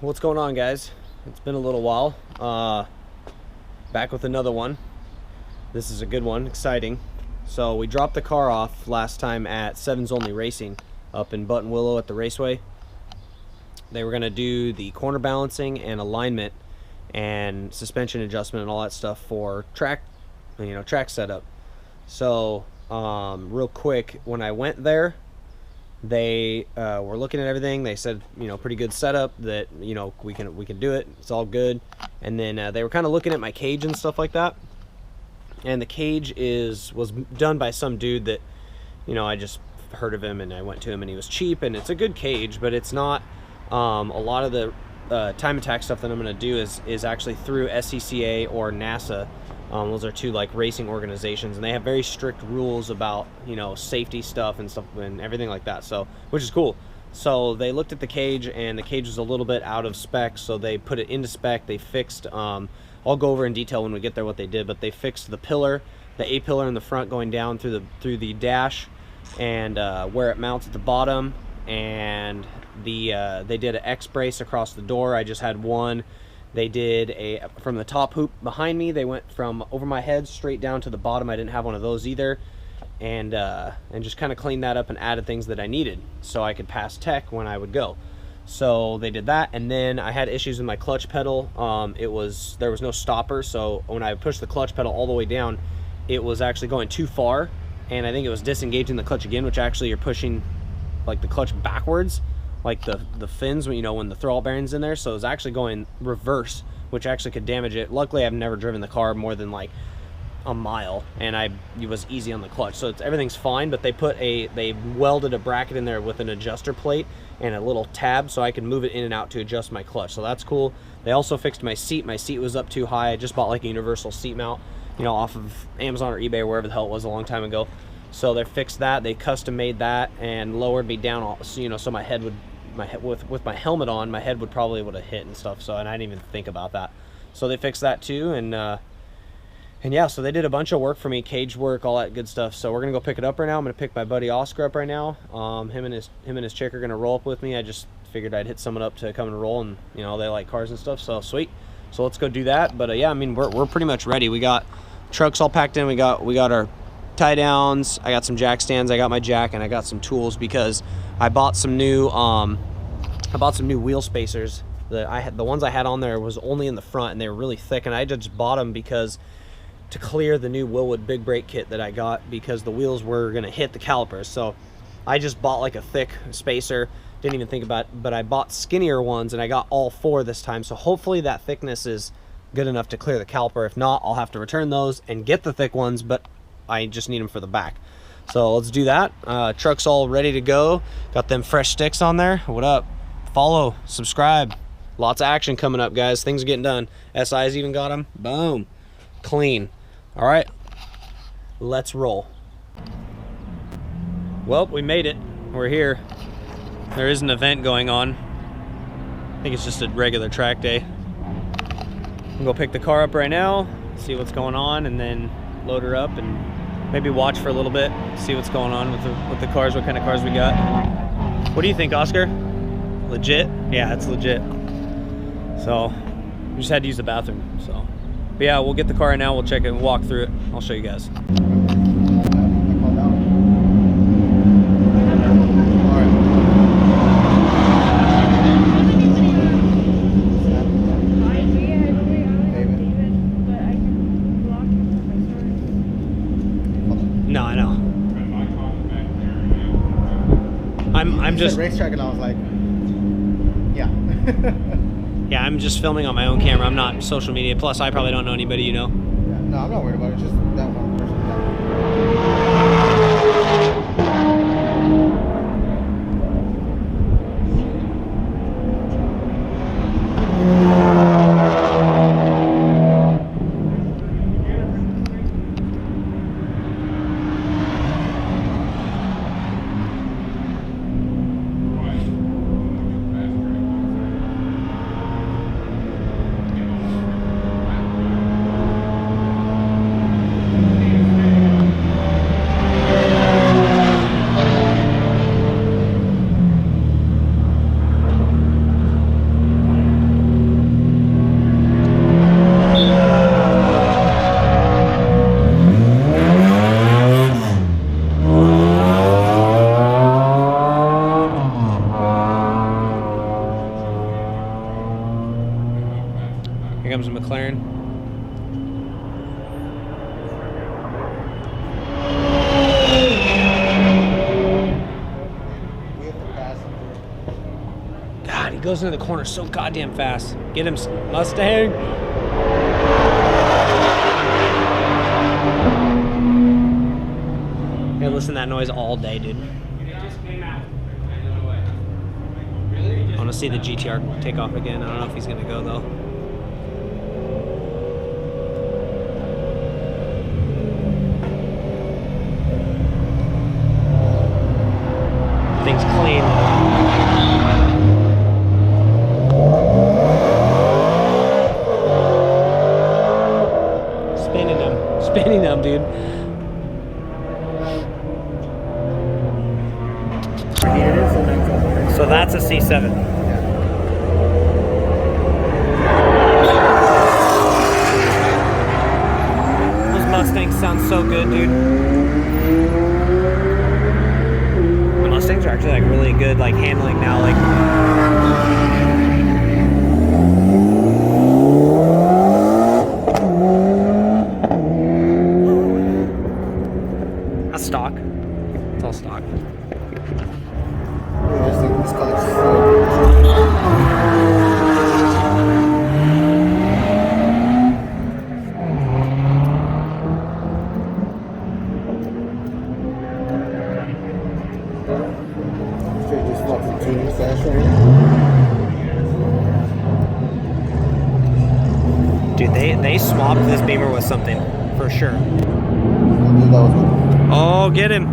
what's going on, guys? It's been a little while. Back with another one. This is a good one, exciting. So we dropped the car off last time at Sevens Only Racing up in Buttonwillow at the Raceway. They were going to do the corner balancing and alignment and suspension adjustment and all that stuff for track, track setup. So real quick, when I went there, they were looking at everything. They said, pretty good setup, that we can do it, it's all good. And then they were kind of looking at my cage and stuff like that, and the cage was done by some dude that I just heard of him, and I went to him, and he was cheap, and it's a good cage, but it's not. A lot of the time attack stuff that I'm going to do is actually through SCCA or NASA. Those are two like racing organizations, and they have very strict rules about safety stuff and stuff and everything like that. So, which is cool. So they looked at the cage, and the cage was a little bit out of spec, so they put it into spec. They fixed. I'll go over in detail when we get there what they did, but they fixed the pillar, the A pillar in the front going down through the dash, and where it mounts at the bottom, and they did an X brace across the door. I just had one. They did from the top hoop behind me, they went from over my head straight down to the bottom. I didn't have one of those either, and just kind of cleaned that up and added things that I needed so I could pass tech when I would go. So they did that, and then I had issues with my clutch pedal. There was no stopper, so when I pushed the clutch pedal all the way down, it was actually going too far, and I think it was disengaging the clutch again, which actually you're pushing like the clutch backwards, like the fins when the throttle bearing's in there. So it's actually going reverse, which actually could damage it. Luckily, I've never driven the car more than like a mile, and it was easy on the clutch, so everything's fine. But they welded a bracket in there with an adjuster plate and a little tab, so I can move it in and out to adjust my clutch. So that's cool. They also fixed my seat. My seat was up too high. I just bought like a universal seat mount, off of Amazon or eBay or wherever the hell it was a long time ago. So they fixed that. They custom made that and lowered me down, so my head would. With my helmet on, my head would have hit and stuff. So, and I didn't even think about that. So they fixed that too, and yeah, so they did a bunch of work for me, cage work, all that good stuff. So we're gonna go pick it up right now. I'm gonna pick my buddy Oscar up right now. Him and his chick are gonna roll up with me. I just figured I'd hit someone up to come and roll, and they like cars and stuff. So sweet. So let's go do that. But yeah, I mean we're pretty much ready. We got trucks all packed in. We got our tie downs. I got some jack stands. I got my jack, and I got some tools because I bought some new wheel spacers. The ones I had on there was only in the front, and they were really thick, and I just bought them because to clear the new Willwood big brake kit that I got, because the wheels were gonna hit the calipers. So I just bought like a thick spacer, didn't even think about it, but I bought skinnier ones, and I got all 4 this time. So hopefully that thickness is good enough to clear the caliper. If not, I'll have to return those and get the thick ones, but I just need them for the back. So let's do that. Truck's all ready to go. Got them fresh sticks on there. What up? Follow, subscribe. Lots of action coming up, guys. Things are getting done. SI's even got them. Boom. Clean. All right. Let's roll. Well, we made it. We're here. There is an event going on. I think it's just a regular track day. I'm gonna go pick the car up right now, see what's going on, and then load her up and maybe watch for a little bit, see what's going on with the cars, what kind of cars we got. What do you think, Oscar? Legit? Yeah, it's legit. So we just had to use the bathroom. So, but yeah, we'll get the car right now. We'll check it and walk through it. I'll show you guys. No, I know. I'm just racetrack, and I was like, yeah. Yeah, I'm just filming on my own camera. I'm not social media. Plus, I probably don't know anybody, Yeah, no, I'm not worried about it. It's just that one person. comes a McLaren. God, he goes into the corner so goddamn fast. Get him, Mustang. Hey, listen to that noise all day, dude. I want to see the GTR take off again. I don't know if he's gonna go though. Thing's clean. Spinning them, dude. So that's a C7. Those Mustangs sound so good, dude. The Mustangs are actually like really good, like handling now, like. That's stock. It's all stock. Dude, they swapped this Beamer with something for sure. Oh, get him.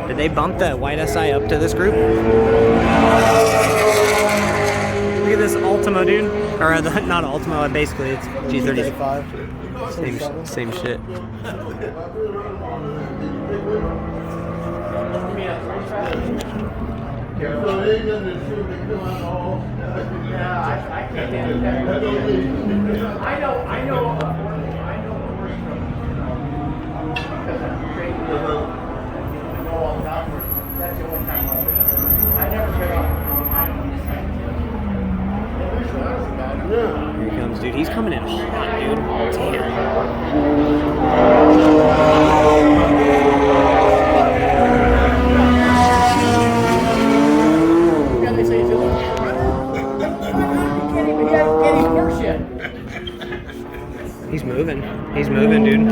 Did they bump the white SI up to this group? Look at this Ultima, dude. Or not Ultima, basically it's G30. Same shit. Here he comes, dude. He's coming in hot, dude. Damn. He's moving. He's moving, dude.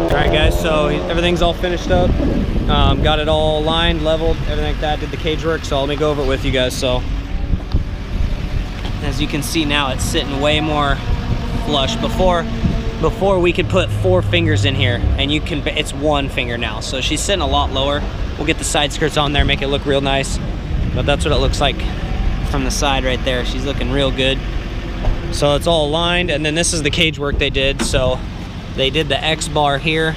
Alright guys, so everything's all finished up. Got it all lined, leveled, everything like that, did the cage work, so let me go over it with you guys. So as you can see now, it's sitting way more flush. Before we could put 4 fingers in here, and it's 1 finger now, so she's sitting a lot lower. We'll get the side skirts on there, make it look real nice, but that's what it looks like from the side right there. She's looking real good. So it's all aligned, and then this is the cage work they did. So they did the X bar here.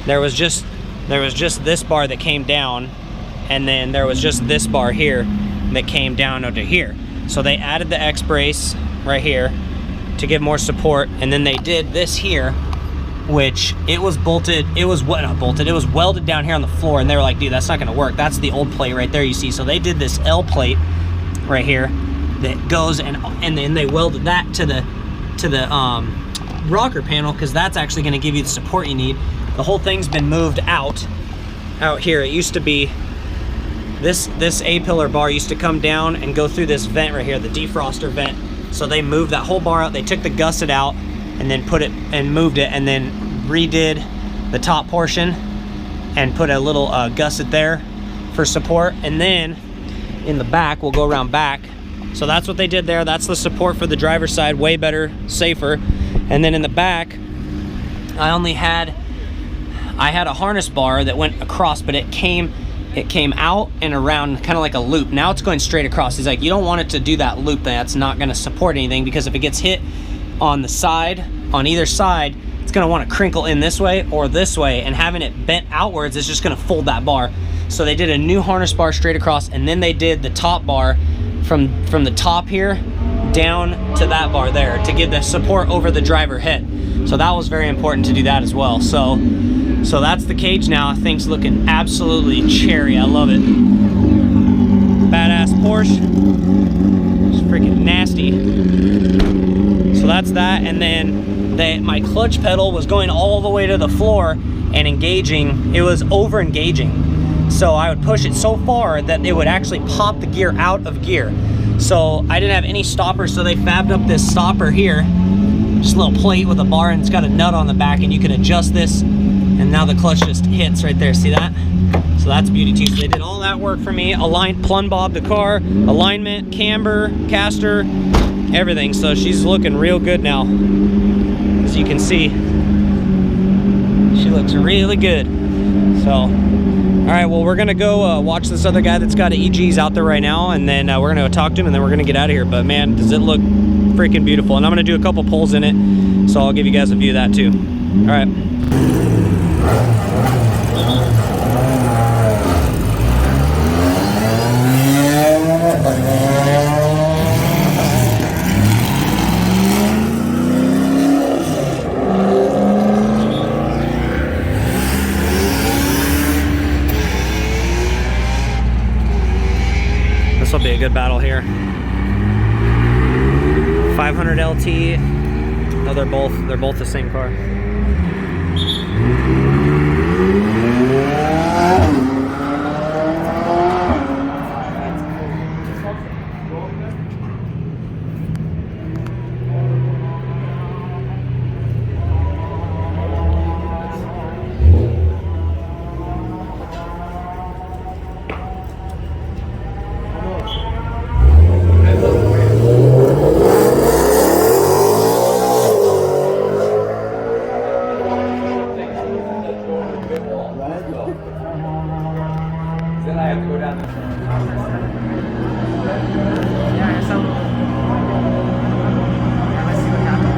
There was just this bar that came down, and then there was just this bar here that came down to here. So they added the X brace right here to give more support, and then they did this here, which it was bolted, it was welded down here on the floor, and they were like, dude, that's not gonna work. That's the old plate right there, you see. So they did this L plate right here that goes, and then they welded that to the rocker panel, because that's actually going to give you the support you need. The whole thing's been moved out here. It used to be this A-pillar bar used to come down and go through this vent right here, the defroster vent. So they moved that whole bar out. They took the gusset out and then put it and moved it, and then redid the top portion and put a little gusset there for support. And then in the back, we'll go around back. So that's what they did there. That's the support for the driver's side, way better, safer. And then in the back, I I had a harness bar that went across, but it came out and around kind of like a loop. Now it's going straight across. He's like, you don't want it to do that loop. That's not going to support anything, because if it gets hit on the side, on either side, it's going to want to crinkle in this way or this way, and having it bent outwards is just going to fold that bar. So they did a new harness bar straight across, and then they did the top bar from the top here down to that bar there to give the support over the driver head. So that was very important to do that as well. So that's the cage now. Thing's looking absolutely cherry. I love it. Badass Porsche. It's freaking nasty. So that's that. And then my clutch pedal was going all the way to the floor and engaging. It was over engaging. So I would push it so far that it would actually pop the gear out of gear. So I didn't have any stoppers, so they fabbed up this stopper here. Just a little plate with a bar, and it's got a nut on the back, and you can adjust this, and now the clutch just hits right there. See that? So that's beauty too. So they did all that work for me. Plumb bob the car, alignment, camber, caster, everything. So she's looking real good now. As you can see, she looks really good. So, all right, well, we're gonna go watch this other guy that's got EGs out there right now, and then we're gonna go talk to him, and then we're gonna get out of here. But man, does it look freaking beautiful. And I'm gonna do a couple pulls in it, so I'll give you guys a view of that too. All right. This will be a good battle here. 500 LT. No, they're both the same car. Then I have to go down there. Yeah, so let's see what happens.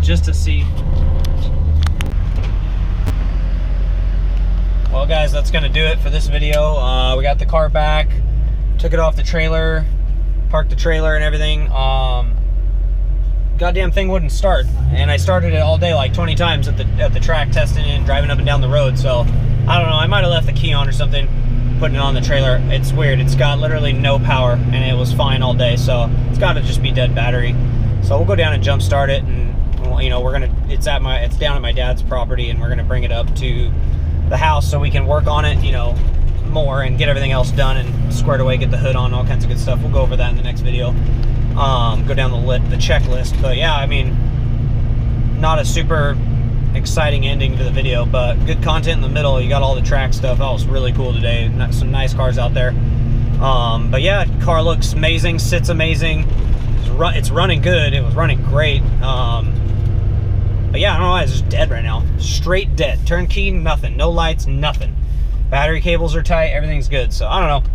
just to see. Well guys, that's gonna do it for this video. We got the car back, took it off the trailer, parked the trailer and everything. Goddamn thing wouldn't start, and I started it all day like 20 times at the track, testing it and driving up and down the road. So I don't know, I might have left the key on or something, putting it on the trailer. It's weird, it's got literally no power and it was fine all day, so it's got to just be dead battery. So we'll go down and jump start it, and you know, it's down at my dad's property, and we're gonna bring it up to the house so we can work on it, you know, more and get everything else done and squared away, get the hood on, all kinds of good stuff. We'll go over that in the next video. Go down the checklist. But yeah, I mean, not a super exciting ending to the video, but good content in the middle. You got all the track stuff. That was really cool today. Some nice cars out there. But yeah, car looks amazing, sits amazing. It's running good. It was running great. But yeah, I don't know why it's just dead right now. Straight dead. Turnkey, nothing. No lights, nothing. Battery cables are tight. Everything's good. So I don't know.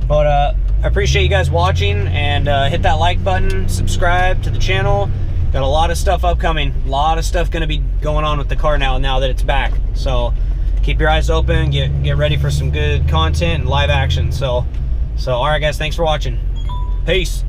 But I appreciate you guys watching, and hit that like button, subscribe to the channel. Got a lot of stuff upcoming. A lot of stuff going to be going on with the car now that it's back. So keep your eyes open. Get ready for some good content and live action. So all right, guys. Thanks for watching. Peace.